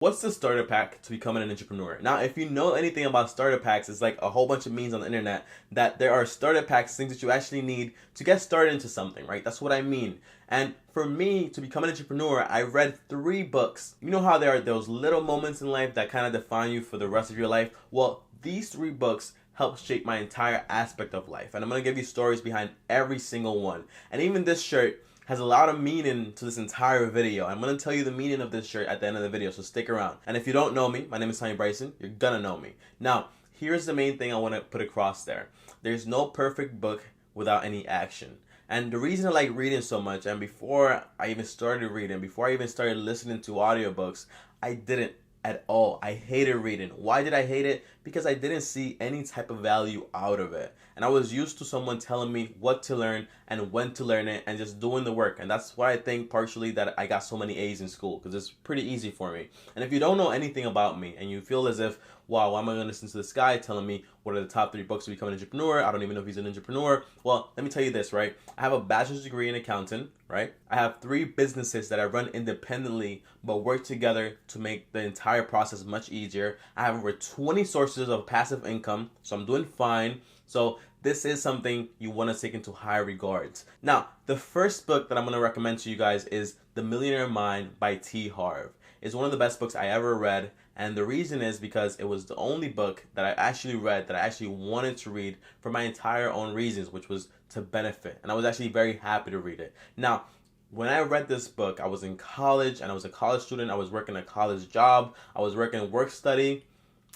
What's the starter pack to becoming an entrepreneur? Now, if you know anything about starter packs, it's like a whole bunch of memes on the internet that there are starter packs, things that you actually need to get started into something, right? That's what I mean. And for me to become an entrepreneur, I read 3 books. You know how there are those little moments in life that kind of define you for the rest of your life? Well, these 3 books helped shape my entire aspect of life. And I'm going to give you stories behind every single one. And even this shirt has a lot of meaning to this entire video. I'm going to tell you the meaning of this shirt at the end of the video, so stick around. And if you don't know me, my name is TommyBryson. You're going to know me. Now, here's the main thing I want to put across there. There's no perfect book without any action. And the reason I like reading so much, and before I even started reading, before I even started listening to audiobooks, I didn't at all. I hated reading. Why did I hate it? Because I didn't see any type of value out of it. And I was used to someone telling me what to learn and when to learn it and just doing the work. And that's why I think partially that I got so many A's in school, because it's pretty easy for me. And if you don't know anything about me and you feel as if, wow, why am I going to listen to this guy telling me what are the top 3 books to become an entrepreneur? I don't even know if he's an entrepreneur. Well, let me tell you this, right? I have a bachelor's degree in accounting, right? I have 3 businesses that I run independently but work together to make the entire process much easier. I have over 20 sources of passive income, so I'm doing fine. So this is something you want to take into high regards. Now, the first book that I'm going to recommend to you guys is The Millionaire Mind by T. Harv. It's one of the best books I ever read, and the reason is because it was the only book that I actually read that I actually wanted to read for my entire own reasons, which was to benefit. And I was actually very happy to read it. Now, when I read this book, I was in college and I was a college student. I was working a college job. I was working work study,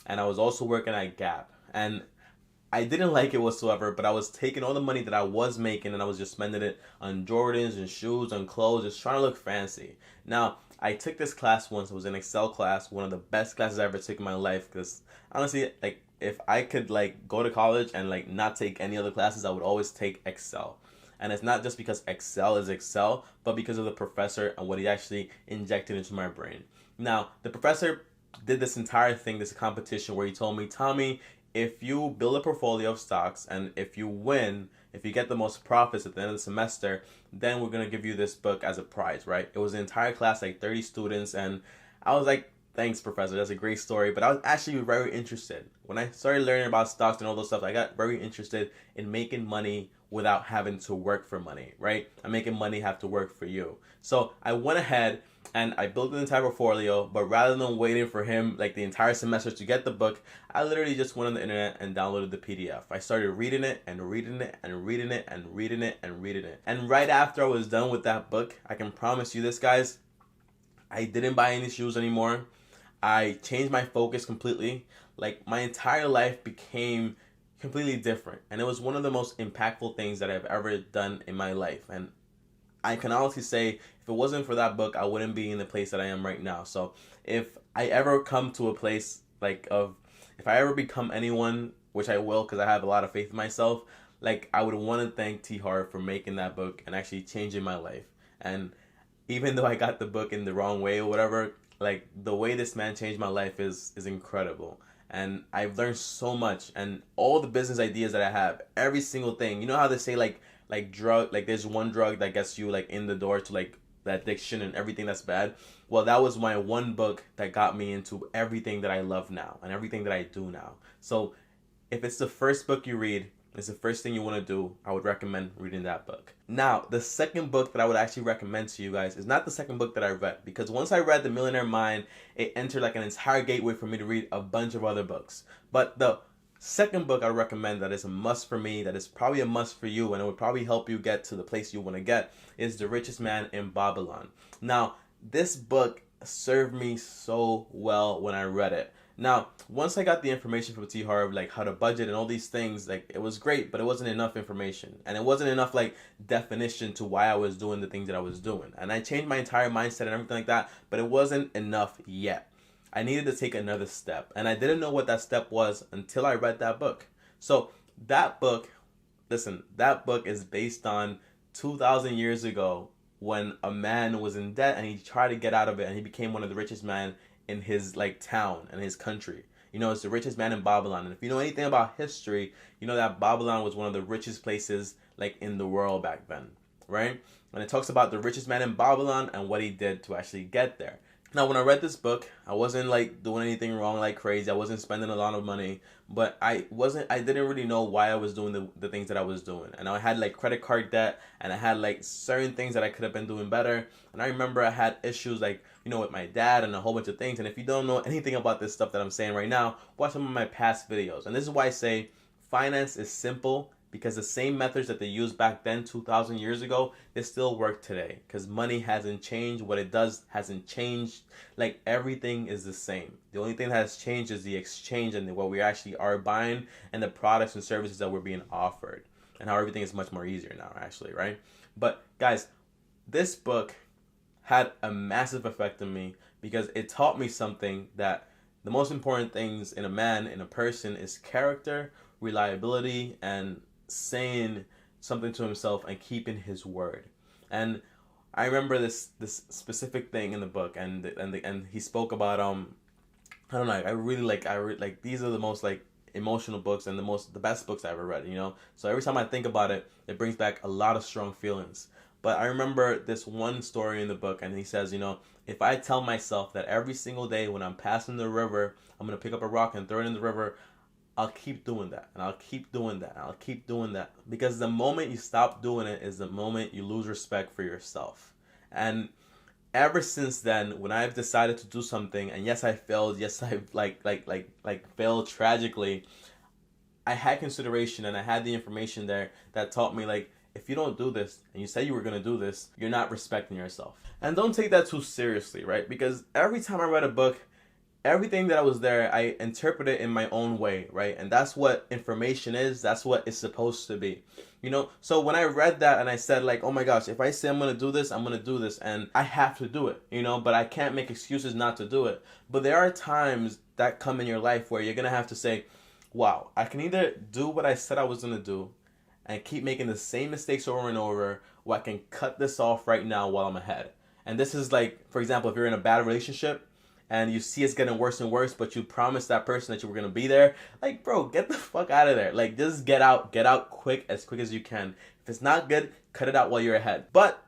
and I was also working at Gap. And I didn't like it whatsoever, but I was taking all the money that I was making and I was just spending it on Jordans and shoes, on clothes, just trying to look fancy. Now, I took this class once. It was an Excel class, one of the best classes I ever took in my life, because honestly, like, if I could like go to college and like not take any other classes, I would always take Excel. And it's not just because Excel is Excel, but because of the professor and what he actually injected into my brain. Now, the professor did this entire thing, this competition, where he told me, Tommy, if you build a portfolio of stocks and if you win, if you get the most profits at the end of the semester, then we're going to give you this book as a prize, right? It was an entire class, like 30 students, and I was like, thanks, professor, that's a great story. But I was actually very interested. When I started learning about stocks and all those stuff, I got very interested in making money without having to work for money, right? And making money have to work for you. So I went ahead and I built an entire portfolio, but rather than waiting for him like the entire semester to get the book, I literally just went on the internet and downloaded the PDF. I started reading it and reading it and reading it and reading it and reading it. And right after I was done with that book, I can promise you this, guys, I didn't buy any shoes anymore. I changed my focus completely. Like, my entire life became completely different. And it was one of the most impactful things that I've ever done in my life. And I can honestly say, if it wasn't for that book, I wouldn't be in the place that I am right now. So if I ever come to a place if I ever become anyone, which I will because I have a lot of faith in myself, like, I would want to thank T. Harv for making that book and actually changing my life. And even though I got the book in the wrong way or whatever, like, the way this man changed my life is incredible. And I've learned so much, and all the business ideas that I have, every single thing. You know how they say there's one drug that gets you like in the door to like the addiction and everything that's bad. Well, that was my one book that got me into everything that I love now and everything that I do now. So if it's the first book you read, it's the first thing you want to do, I would recommend reading that book. Now, the second book that I would actually recommend to you guys is not the second book that I read, because once I read The Millionaire Mind, it entered like an entire gateway for me to read a bunch of other books. But the second book I recommend that is a must for me, that is probably a must for you, and it would probably help you get to the place you want to get, is The Richest Man in Babylon. Now, this book served me so well when I read it. Now, once I got the information from T. Harv, like how to budget and all these things, like, it was great, but it wasn't enough information. And it wasn't enough, like, definition to why I was doing the things that I was doing. And I changed my entire mindset and everything like that, but it wasn't enough yet. I needed to take another step. And I didn't know what that step was until I read that book. So that book, listen, that book is based on 2,000 years ago when a man was in debt and he tried to get out of it, and he became one of the richest men in his like town and his country. You know, it's the richest man in Babylon. And if you know anything about history, you know that Babylon was one of the richest places like in the world back then, right? And it talks about the richest man in Babylon and what he did to actually get there. Now, when I read this book, I wasn't like doing anything wrong like crazy. I wasn't spending a lot of money, but I didn't really know why I was doing the things that I was doing. And I had like credit card debt, and I had like certain things that I could have been doing better. And I remember I had issues like, with my dad and a whole bunch of things. And if you don't know anything about this stuff that I'm saying right now, watch some of my past videos. And this is why I say finance is simple, because the same methods that they used back then 2,000 years ago, they still work today, because money hasn't changed. What it does hasn't changed. Like, everything is the same. The only thing that has changed is the exchange and what we actually are buying and the products and services that we're being offered, and how everything is much more easier now, actually, right? But guys, this book had a massive effect on me, because it taught me something, that the most important things in a man, in a person, is character, reliability, and saying something to himself and keeping his word. And I remember this specific thing in the book, and he spoke about I don't know, I really like these are the most like emotional books and the best books I ever read, So every time I think about it, it brings back a lot of strong feelings. But I remember this one story in the book, and he says, if I tell myself that every single day when I'm passing the river, I'm gonna pick up a rock and throw it in the river, I'll keep doing that, and I'll keep doing that, and I'll keep doing that. Because the moment you stop doing it is the moment you lose respect for yourself. And ever since then, when I've decided to do something, and yes, I failed, yes, I failed tragically, I had consideration, and I had the information there that taught me, like, if you don't do this, and you say you were going to do this, you're not respecting yourself. And don't take that too seriously, right? Because every time I read a book, everything that was there, I interpret it in my own way, right? And that's what information is. That's what it's supposed to be, So when I read that and I said, like, oh my gosh, if I say I'm going to do this, I'm going to do this, and I have to do it, but I can't make excuses not to do it. But there are times that come in your life where you're going to have to say, wow, I can either do what I said I was going to do and keep making the same mistakes over and over, or I can cut this off right now while I'm ahead. And this is like, for example, if you're in a bad relationship, and you see it's getting worse and worse, but you promised that person that you were going to be there, like, bro, get the fuck out of there. Like, just get out quick as you can. If it's not good, cut it out while you're ahead. But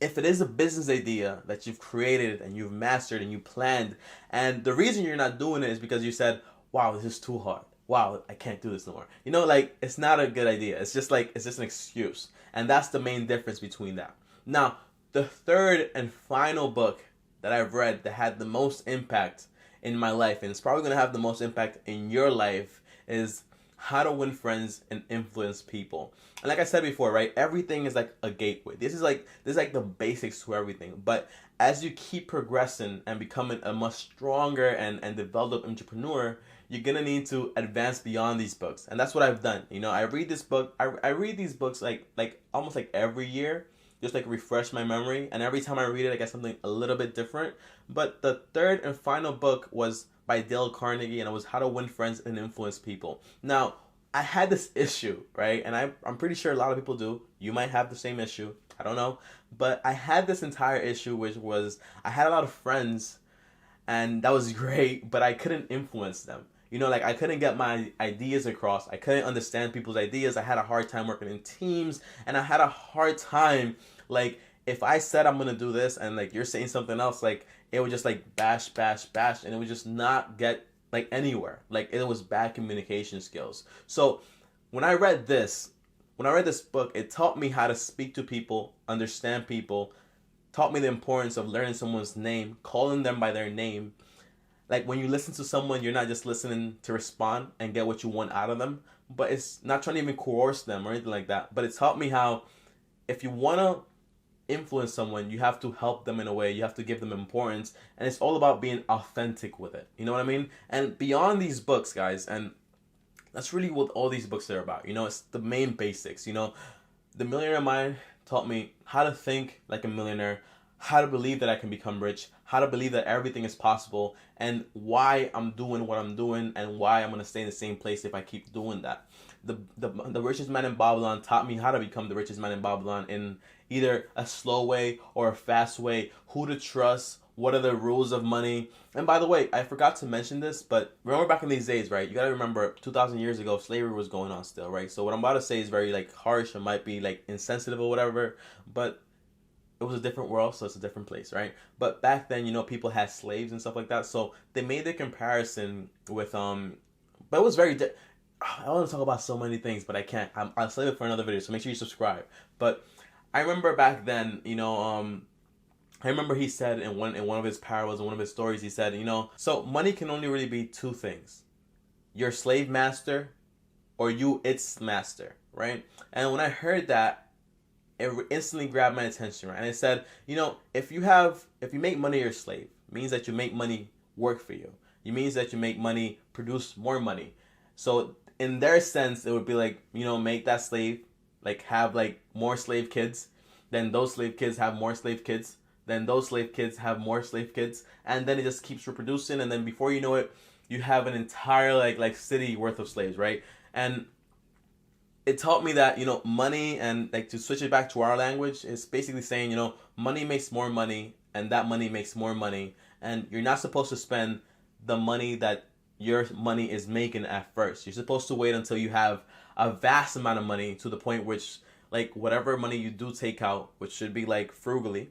if it is a business idea that you've created and you've mastered and you planned, and the reason you're not doing it is because you said, wow, this is too hard. Wow, I can't do this no more. Like, it's not a good idea. It's just an excuse. And that's the main difference between that. Now, the third and final book that I've read that had the most impact in my life, and it's probably going to have the most impact in your life, is How to Win Friends and Influence People. And like I said before, right, everything is like a gateway. This is like the basics to everything. But as you keep progressing and becoming a much stronger and developed entrepreneur, you're going to need to advance beyond these books. And that's what I've done. I read this book. I read these books like almost like every year, just like refresh my memory, and every time I read it, I get something a little bit different. But the third and final book was by Dale Carnegie, and it was How to Win Friends and Influence People. Now, I had this issue, right? And I'm pretty sure a lot of people do. You might have the same issue. I don't know. But I had this entire issue, which was I had a lot of friends, and that was great, but I couldn't influence them. I couldn't get my ideas across. I couldn't understand people's ideas. I had a hard time working in teams, and I had a hard time, like, if I said I'm going to do this and, like, you're saying something else, like, it would just, like, bash, and it would just not get, like, anywhere. Like, it was bad communication skills. So when I read this book, it taught me how to speak to people, understand people, taught me the importance of learning someone's name, calling them by their name. Like, when you listen to someone, you're not just listening to respond and get what you want out of them, but it's not trying to even coerce them or anything like that. But it taught me how, if you want to influence someone, you have to help them in a way, you have to give them importance, and it's all about being authentic with it. You know what I mean? And beyond these books, guys, and that's really what all these books are about. It's the main basics. The Millionaire Mind taught me how to think like a millionaire, how to believe that I can become rich, how to believe that everything is possible, and why I'm doing what I'm doing, and why I'm going to stay in the same place if I keep doing that. The Richest Man in Babylon taught me how to become the richest man in Babylon in either a slow way or a fast way, who to trust, what are the rules of money. And by the way, I forgot to mention this, but remember back in these days, right? You got to remember 2,000 years ago, slavery was going on still, right? So what I'm about to say is very, like, harsh, and might be, like, insensitive or whatever, but it was a different world, so it's a different place, right? But back then, you know, people had slaves and stuff like that, so they made the comparison with but it was very I want to talk about so many things, but I can't. I'll save it for another video, so make sure you subscribe. But I remember back then, you know, I remember he said in one of his parables, in one of his stories, he said, you know, so money can only really be two things: your slave master, or you its master, right? And when I heard that, it instantly grabbed my attention, right? And it said, you know, if you make money your slave, it means that you make money work for you. It means that you make money produce more money. So in their sense, it would be like, you know, make that slave, like, have like more slave kids, then those slave kids have more slave kids, then those slave kids have more slave kids, and then it just keeps reproducing, and then before you know it, you have an entire like city worth of slaves, right? And it taught me that, you know, money, and like to switch it back to our language, is basically saying, you know, money makes more money, and that money makes more money, and you're not supposed to spend the money that your money is making at first. You're supposed to wait until you have a vast amount of money, to the point which, like, whatever money you do take out, which should be like frugally,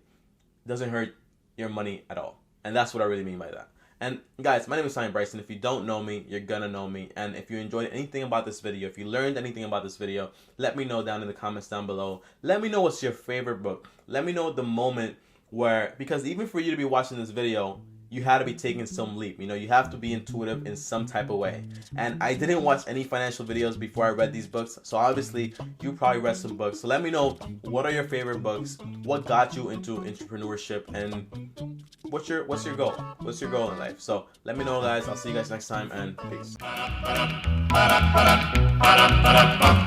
doesn't hurt your money at all. And that's what I really mean by that. And guys, my name is TommyBryson. If you don't know me, you're gonna know me. And if you enjoyed anything about this video, if you learned anything about this video, let me know down in the comments down below. Let me know what's your favorite book. Let me know the moment where, because even for you to be watching this video, you had to be taking some leap. You know, you have to be intuitive in some type of way. And I didn't watch any financial videos before I read these books, so obviously you probably read some books. So let me know, what are your favorite books? What got you into entrepreneurship? And what's your goal? What's your goal in life? So let me know, guys. I'll see you guys next time, and peace.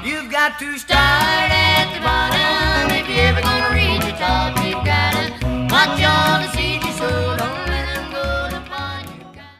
You've got to start at the bottom if you're ever gonna reach the top. You've gotta watch all the seeds you sow. Don't